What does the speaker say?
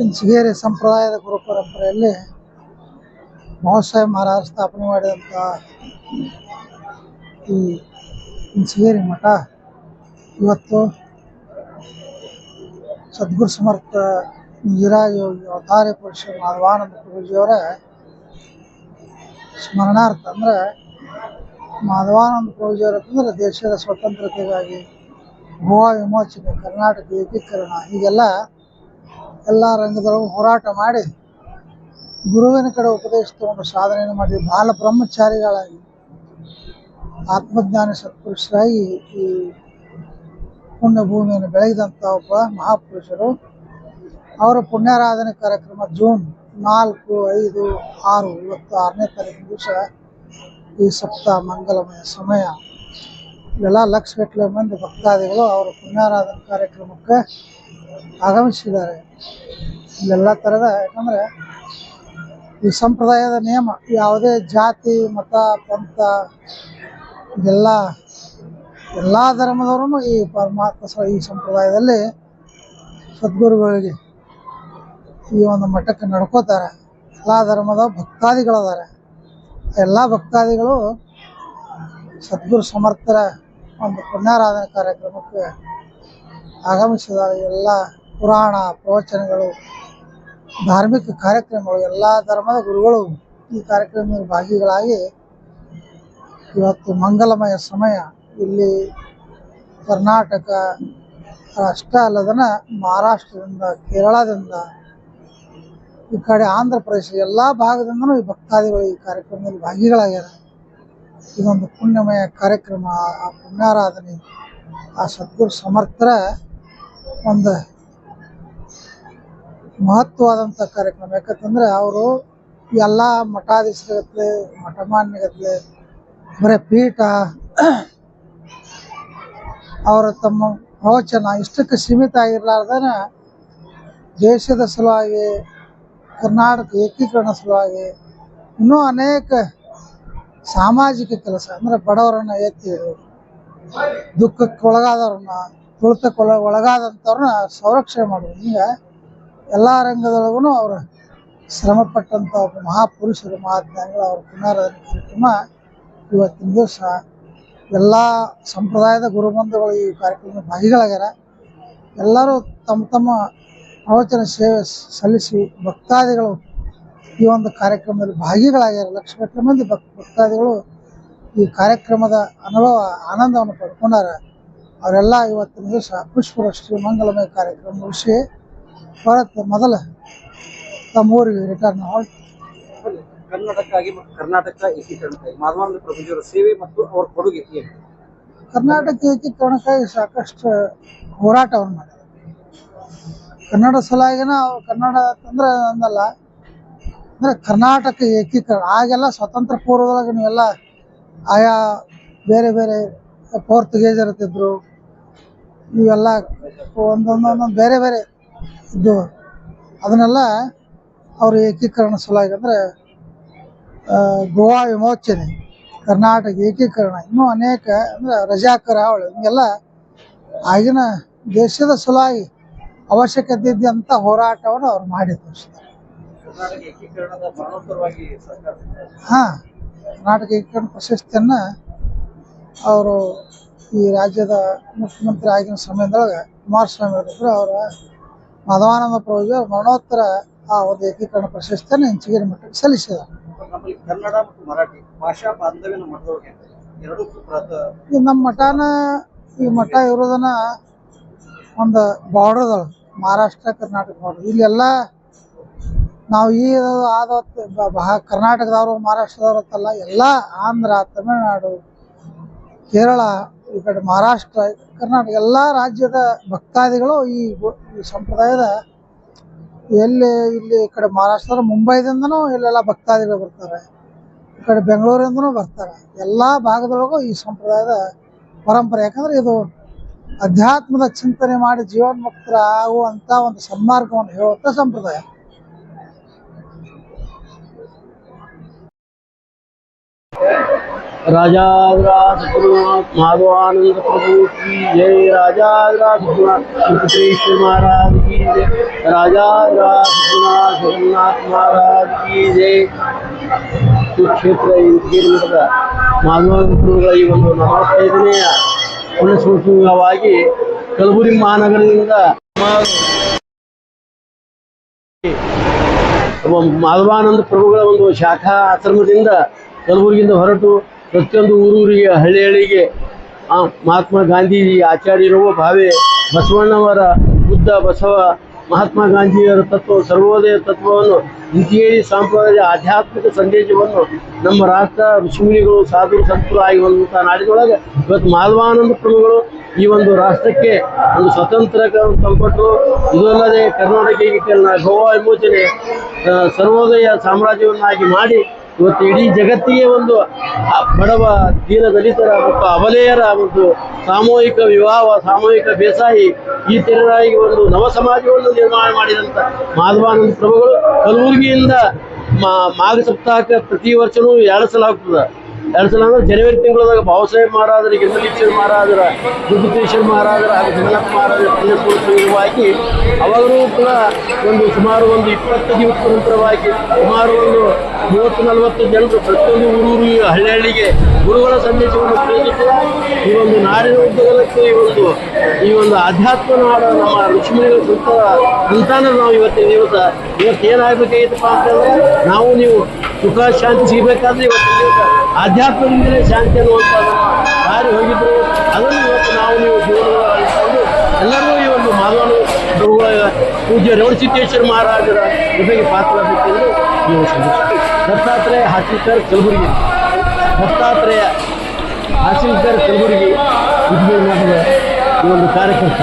ಇಂಚಿಗೇರಿ ಸಂಪ್ರದಾಯದ ಗುರು ಪರಂಪರೆಯಲ್ಲಿ ಮಹಾಶಯ ಮಹಾರಾಜ ಸ್ಥಾಪನೆ ಮಾಡಿದಂಥ ಈ ಇಂಚಿಗೇರಿ ಮಠ ಇವತ್ತು ಸದ್ಗುರು ಸಮರ್ಥ ನಿಜರಾಜಯೋಗಿ ಅವತಾರ ಪುರುಷ ಮಾಧವಾನಂದ ಪ್ರಭುಜಿಯವರ ಸ್ಮರಣಾರ್ಥ ಅಂದರೆ ಮಾಧವಾನಂದ ಪ್ರಭುಜಿಯವರ ಅಂತಂದ್ರೆ ದೇಶದ ಸ್ವತಂತ್ರತೆಗಾಗಿ ಗೋವಾ ವಿಮೋಚನೆ, ಕರ್ನಾಟಕ ಏಕೀಕರಣ ಹೀಗೆಲ್ಲ ಎಲ್ಲ ರಂಗದೊಳಗೂ ಹೋರಾಟ ಮಾಡಿ ಗುರುವಿನ ಕಡೆ ಉಪದೇಶ ತಗೊಂಡು ಸಾಧನೆಯನ್ನು ಮಾಡಿ ಬಾಲ ಬ್ರಹ್ಮಚಾರಿಗಳಾಗಿ ಆತ್ಮಜ್ಞಾನಿ ಸತ್ಪುರುಷರಾಗಿ ಈ ಪುಣ್ಯಭೂಮಿಯನ್ನು ಬೆಳಗಿದಂಥ ಒಬ್ಬ ಮಹಾಪುರುಷರು. ಅವರ ಪುಣ್ಯಾರಾಧನೆ ಕಾರ್ಯಕ್ರಮ ಜೂನ್ 4, 5, 6 ಇವತ್ತು 6ನೇ ತಾರೀಕಿನ ದಿವಸ ಈ ಸಪ್ತಾಹ ಮಂಗಲಮಯ ಸಮಯ ಇವೆಲ್ಲ ಲಕ್ಷಗಟ್ಟಲೆ ಮಂದಿ ಭಕ್ತಾದಿಗಳು ಅವರ ಪುಣ್ಯಾರಾಧನೆ ಕಾರ್ಯಕ್ರಮಕ್ಕೆ ಆಗಮಿಸಿದ್ದಾರೆ. ಇಲ್ಲೆಲ್ಲ ಥರದ, ಯಾಕಂದರೆ ಈ ಸಂಪ್ರದಾಯದ ನಿಯಮ ಯಾವುದೇ ಜಾತಿ ಮತ ಪಂಥ ಎಲ್ಲ ಧರ್ಮದವರು ಈ ಪರಮಾತ್ಮ ಈ ಸಂಪ್ರದಾಯದಲ್ಲಿ ಸದ್ಗುರುಗಳಿಗೆ ಈ ಒಂದು ಮಠಕ್ಕೆ ನಡ್ಕೋತಾರೆ. ಎಲ್ಲ ಧರ್ಮದ ಭಕ್ತಾದಿಗಳದಾರೆ. ಎಲ್ಲ ಭಕ್ತಾದಿಗಳು ಸದ್ಗುರು ಸಮರ್ಥರ ಒಂದು ಪುಣ್ಯಾರಾಧನೆ ಕಾರ್ಯಕ್ರಮಕ್ಕೆ ಆಗಮಿಸಿದ್ದಾರೆ. ಎಲ್ಲ ಪುರಾಣ ಪ್ರವಚನಗಳು, ಧಾರ್ಮಿಕ ಕಾರ್ಯಕ್ರಮಗಳು, ಎಲ್ಲ ಧರ್ಮದ ಗುರುಗಳು ಈ ಕಾರ್ಯಕ್ರಮದಲ್ಲಿ ಭಾಗಿಗಳಾಗಿ ಇವತ್ತು ಮಂಗಲಮಯ ಸಮಯ ಇಲ್ಲಿ ಕರ್ನಾಟಕ ಅಷ್ಟೇ ಅಲ್ಲದನ ಮಹಾರಾಷ್ಟ್ರದಿಂದ, ಕೇರಳದಿಂದ, ಈ ಕಡೆ ಆಂಧ್ರ ಪ್ರದೇಶ ಎಲ್ಲ ಭಾಗದಿಂದನೂ ಈ ಭಕ್ತಾದಿಗಳು ಈ ಕಾರ್ಯಕ್ರಮದಲ್ಲಿ ಭಾಗಿಗಳಾಗ್ಯಾರ. ಇದೊಂದು ಪುಣ್ಯಮಯ ಕಾರ್ಯಕ್ರಮ. ಆ ಪುಣ್ಯಾರಾಧನೆ ಆ ಸದ್ಗುರು ಸಮರ್ಥರ ಒಂದು ಮಹತ್ವವಾದಂಥ ಕಾರ್ಯಕ್ರಮ. ಯಾಕಂತಂದ್ರೆ ಅವರು ಎಲ್ಲ ಮಠಾಧೀಶರಗತ್ಲೆ, ಮಠಮಾನ್ಯಗತ್ಲೆ ಬರೀ ಪೀಠ, ಅವರ ತಮ್ಮ ಪ್ರವಚನ ಇಷ್ಟಕ್ಕೆ ಸೀಮಿತ ಆಗಿರ್ಲಾರ್ದನ ದೇಶದ ಸಲುವಾಗಿ, ಕರ್ನಾಟಕ ಏಕೀಕರಣ ಸಲುವಾಗಿ ಇನ್ನೂ ಅನೇಕ ಸಾಮಾಜಿಕ ಕೆಲಸ ಅಂದರೆ ಬಡವರನ್ನ ಎತ್ತಿ ಹಿಡಿಯೋದು, ದುಃಖಕ್ಕೆ ಒಳಗಾದವ್ರನ್ನ, ತುಳಿತಕ್ಕೆ ಒಳಗಾದಂಥವ್ರನ್ನ ಸಂರಕ್ಷಣೆ ಮಾಡೋದು, ಹಿಂಗೆ ಎಲ್ಲ ರಂಗದೊಳಗೂ ಅವರು ಶ್ರಮಪಟ್ಟಂಥ ಒಬ್ಬ ಮಹಾಪುರುಷರು, ಮಹಾಜ್ಞಾನಿಗಳು ಅವರ ಪುಣ್ಯಾರಾಧನೆ ಕಾರ್ಯಕ್ರಮ ಇವತ್ತಿನ ದಿವಸ ಎಲ್ಲ ಸಂಪ್ರದಾಯದ ಗುರುಬಂಧುಗಳು ಈ ಕಾರ್ಯಕ್ರಮದ ಭಾಗಿಗಳಾಗ್ಯಾರ. ಎಲ್ಲರೂ ತಮ್ಮ ತಮ್ಮ ಪ್ರವಚನ ಸೇವೆ ಸಲ್ಲಿಸಿ ಭಕ್ತಾದಿಗಳು ಈ ಒಂದು ಕಾರ್ಯಕ್ರಮದಲ್ಲಿ ಭಾಗಿಗಳಾಗ್ಯಾರ. ಲಕ್ಷಗಟ್ಟಲೆ ಮಂದಿ ಭಕ್ತಾದಿಗಳು ಈ ಕಾರ್ಯಕ್ರಮದ ಅನುಭವ ಆನಂದವನ್ನು ಪಡ್ಕೊಂಡಾರ. ಅವರೆಲ್ಲ ಇವತ್ತಿನ ದಿವಸ ಪುಷ್ಪವೃಷ್ಟಿ ಮಂಗಲಮಯ ಕಾರ್ಯಕ್ರಮ ಮುಗಿಸಿ ಹೊರತು ಮೊದಲ ತಮ್ಮೂರಿಗೆ ರಿಟರ್ನ್ ಹೊರಟು ಕರ್ನಾಟಕಕ್ಕಾಗಿ ಮತ್ತು ಕರ್ನಾಟಕ ಏಕೀಕರಣಕ್ಕಾಗಿ ಮಾಧವಾನಂದ ಪ್ರಭುಜಿಯವರ ಸೇವೆ ಮತ್ತು ಅವರ ಕೊಡುಗೆ ಏನು? ಕರ್ನಾಟಕ ಏಕೀಕರಣಕ್ಕಾಗಿ ಸಾಕಷ್ಟು ಹೋರಾಟವನ್ನು ಮಾಡಿದ್ದಾರೆ. ಕನ್ನಡ ಸಲುವಾಗಿನ ಕನ್ನಡ ಅಂತಂದ್ರೆ ಅಂದಲ್ಲ, ಅಂದರೆ ಕರ್ನಾಟಕ ಏಕೀಕರಣ ಆಗೆಲ್ಲ ಸ್ವತಂತ್ರ ಪೂರ್ವದೊಳಗೆ ನೀವೆಲ್ಲ ಆಯಾ ಬೇರೆ ಬೇರೆ ಪೋರ್ಚುಗೀಸರು ಇರ್ತಿದ್ರು, ಇವೆಲ್ಲ ಒಂದೊಂದೊಂದೊಂದು ಬೇರೆ ಬೇರೆ ಇದ್ದು ಅದನ್ನೆಲ್ಲ ಅವರು ಏಕೀಕರಣ ಸಲುವಾಗಿ ಅಂದರೆ ಗೋವಾ ವಿಮೋಚನೆ, ಕರ್ನಾಟಕ ಏಕೀಕರಣ, ಇನ್ನೂ ಅನೇಕ ಅಂದರೆ ರಜಾಕರ ಹಾವಳಿ ಹಿಂಗೆಲ್ಲ ಆಗಿನ ದೇಶದ ಸಲುವಾಗಿ ಅವಶ್ಯಕತೆ ಇದ್ದಂಥ ಹೋರಾಟವನ್ನು ಅವ್ರು ಮಾಡಿ ತೋರಿಸ್ತಾರೆ. ಹಾಂ, ಕರ್ನಾಟಕ ಏಕೀಕರಣ ಪ್ರಶಸ್ತಿಯನ್ನು ಅವರು ಈ ರಾಜ್ಯದ ಮುಖ್ಯಮಂತ್ರಿ ಆಗಿನ ಸಮಯದೊಳಗೆ ಕುಮಾರಸ್ವಾಮಿ ಅವರಿದ್ದರು, ಅವರ ಮಾಧವಾನಂದ ಪ್ರಭುಜಿ ಮರಣೋತ್ತರ ಆ ಒಂದು ಏಕೀಕರಣ ಪ್ರಶಸ್ತಿಯನ್ನು ಇಂಚಿಗೇರಿ ಮಠಕ್ಕೆ ಸಲ್ಲಿಸಿದ್ದಾರೆ. ಕನ್ನಡ ಮತ್ತು ಮರಾಠಿ ಭಾಷಾ ಬಾಂಧವ್ಯನ ಮಠದೊಳಗೆ ಎರಡು ನಮ್ಮ ಮಠನ ಈ ಮಠ ಇರೋದನ್ನ ಒಂದು ಬಾರ್ಡರ್ದೊಳಗೆ ಮಹಾರಾಷ್ಟ್ರ ಕರ್ನಾಟಕ ಬಾರ್ಡರ್. ಇಲ್ಲೆಲ್ಲ ನಾವು ಈ ಕರ್ನಾಟಕದವರು ಮಹಾರಾಷ್ಟ್ರದವ್ರು ಅಂತಲ್ಲ, ಎಲ್ಲ ಆಂಧ್ರ, ತಮಿಳುನಾಡು, ಕೇರಳ, ಈ ಕಡೆ ಮಹಾರಾಷ್ಟ್ರ, ಕರ್ನಾಟಕ ಎಲ್ಲ ರಾಜ್ಯದ ಭಕ್ತಾದಿಗಳು ಈ ಸಂಪ್ರದಾಯದ ಇಲ್ಲಿ ಈ ಕಡೆ ಮಹಾರಾಷ್ಟ್ರದ ಮುಂಬೈದಿಂದನೂ ಇಲ್ಲೆಲ್ಲ ಭಕ್ತಾದಿಗಳು ಬರ್ತಾರೆ, ಈ ಕಡೆ ಬೆಂಗಳೂರಿಂದನೂ ಬರ್ತಾರೆ. ಎಲ್ಲ ಭಾಗದೊಳಗೂ ಈ ಸಂಪ್ರದಾಯದ ಪರಂಪರೆ. ಯಾಕಂದರೆ ಇದು ಅಧ್ಯಾತ್ಮದ ಚಿಂತನೆ ಮಾಡಿ ಜೀವನ್ಮುಕ್ತರ ಆಗುವಂಥ ಒಂದು ಸನ್ಮಾರ್ಗವನ್ನು ಹೇಳುವಂಥ ಸಂಪ್ರದಾಯ. राजाधिराज सद्गुरुनाथ माधवानंद प्रभु की जय। राजाधिराज सद्गुरुनाथ महाराज की की जय राजा रघुनाथ जगन्नाथ महाराज की जय ಕ್ಷೇತ್ರ ಮಠದ ಮಾಧವಗುರುಗಳ ಈ ಒಂದು 45ನೇಯ ಪುಣ್ಯಸ್ಮೃತಿವಾಗಿ ಕಲಬುರಗಿ ಮಹಾನಗರದಿಂದ ಮಾಧವಾನಂದ ಪ್ರಭುಗಳ ಒಂದು ಶಾಖಾ ಆಶ್ರಮದಿಂದ ಕಲಬುರಗಿಯಿಂದ ಹೊರಟು ಪ್ರತಿಯೊಂದು ಊರೂರಿಗೆ ಹಳ್ಳಿಗೆ ಮಹಾತ್ಮ ಗಾಂಧೀಜಿ ಆಚಾರ್ಯರುವ ಭಾವೆ ಬಸವಣ್ಣವರ ಬುದ್ಧ ಬಸವ ಮಹಾತ್ಮ ಗಾಂಧಿಯವರ ತತ್ವ ಸರ್ವೋದಯ ತತ್ವವನ್ನು ಇಂತಿಹೇಳಿ ಸಾಂಪ್ರದಾಯ ಆಧ್ಯಾತ್ಮಿಕ ಸಂದೇಶವನ್ನು ನಮ್ಮ ರಾಷ್ಟ್ರ ಋಷಿಮುನಿಗಳು ಸಾಧು ಸಂತರು ಆಗಿ ಬಂದಂಥ ನಾಡಿನೊಳಗೆ ಇವತ್ತು ಮಾಧವಾನಂದ ಪ್ರಭುಗಳು ಈ ಒಂದು ರಾಷ್ಟ್ರಕ್ಕೆ ಒಂದು ಸ್ವತಂತ್ರ ತಂಪಟ್ಟು ಇದು ಅಲ್ಲದೆ ಕರ್ನಾಟಕಕ್ಕೆ ಗೋವಾ ವಿಮೋಚನೆ ಸರ್ವೋದಯ ಸಾಮ್ರಾಜ್ಯವನ್ನಾಗಿ ಮಾಡಿ ಇವತ್ತು ಇಡೀ ಜಗತ್ತಿಗೆ ಒಂದು ಬಡವ ದೀನ ದಲಿತರ ಮತ್ತು ಅಬಲೆಯರ ಒಂದು ಸಾಮೂಹಿಕ ವಿವಾಹ ಸಾಮೂಹಿಕ ಬೇಸಾಯಿ ಈ ತೆರನಾಗಿ ಒಂದು ನವ ಸಮಾಜವನ್ನು ನಿರ್ಮಾಣ ಮಾಡಿದಂಥ ಮಾಧವಾನಂದ ಪ್ರಭುಗಳು ಕಲಬುರಗಿಯಿಂದ ಮಾಘ ಸಪ್ತಾಹಕ್ಕೆ ಪ್ರತಿ ವರ್ಷವೂ 2 ಸಲ ಆಗ್ತದೆ. 2 ಸಲ ಅಂದರೆ ಜನವರಿ ತಿಂಗಳದಾಗ ಬಾಬಾಸಾಹೇಬ್ ಮಹಾರಾಜರ ಗಿರಿಮಲ್ಲೇಶ್ವರ ಮಹಾರಾಜರ ದುರ್ಗೇಶ್ವರ ಮಹಾರಾಜರ ಹಾಗೂ ಜಗನ್ನಾಥ ಮಹಾರಾಜರ ಪುಣ್ಯಸ್ಮೃತಿವಾಗಿ ಅವರು ಕೂಡ ಒಂದು ಸುಮಾರು ಒಂದು 20 ದಿವಸದ ನಂತರವಾಗಿ ಸುಮಾರು ಒಂದು 30-40 ಜನರು ಪ್ರತಿಯೊಂದು ಊರೂರು ಹಳ್ಳಿಗೆ ಗುರುಗಳ ಸಂದೇಶವನ್ನು ಪ್ರೇರಿಸಿದ ಈ ಒಂದು ನಾಡಿನ ಉದ್ದಗಲಕ್ಕೆ ಈ ಒಂದು ಆಧ್ಯಾತ್ಮ ನಾಡ ನಮ್ಮ ಋಷಿಮುನಿಗಳ ಸಂತಾನ ನಾವು ಇವತ್ತಿನ ದಿವಸ ಏನಾಗಬೇಕಾಗಿತ್ತಪ್ಪ ಅಂತಂದ್ರೆ ನಾವು ನೀವು ಸುಖ ಶಾಂತಿ ಸಿಗಬೇಕಾದ್ರೆ ಇವತ್ತಿನ ದಿವಸ ಆಧ್ಯಾತ್ಮದಿಂದಲೇ ಶಾಂತಿ ಅನ್ನುವಂಥದ್ದನ್ನು ದಾರಿ ಹೋಗಿದ್ರು. ಅದನ್ನು ಇವತ್ತು ನಾವು ನೀವು ಜೀವನದಲ್ಲಿ ಅಳಿಸಿಕೊಂಡು ಎಲ್ಲರೂ ಈ ಒಂದು ಮಾಧವಾನಂದ ಪ್ರಭುಗಳ ಪೂಜ್ಯ ರೇವಣಸಿದ್ದೇಶ್ವರ ಮಹಾರಾಜರ ಜೊತೆಗೆ ಪಾತ್ರರಾಗಬೇಕೆಂದು ನೀವು ಸಂದೇಶ. ದತ್ತಾತ್ರೇಯ ಹಾಸಿಲ್ಕರ್ ಕಲಬುರಗಿ, ದತ್ತಾತ್ರೇಯ ಹಾಸಿಲ್ಕರ್ ಕಲಬುರಗಿ ಈ ಒಂದು ಕಾರ್ಯಕರ್ತರು.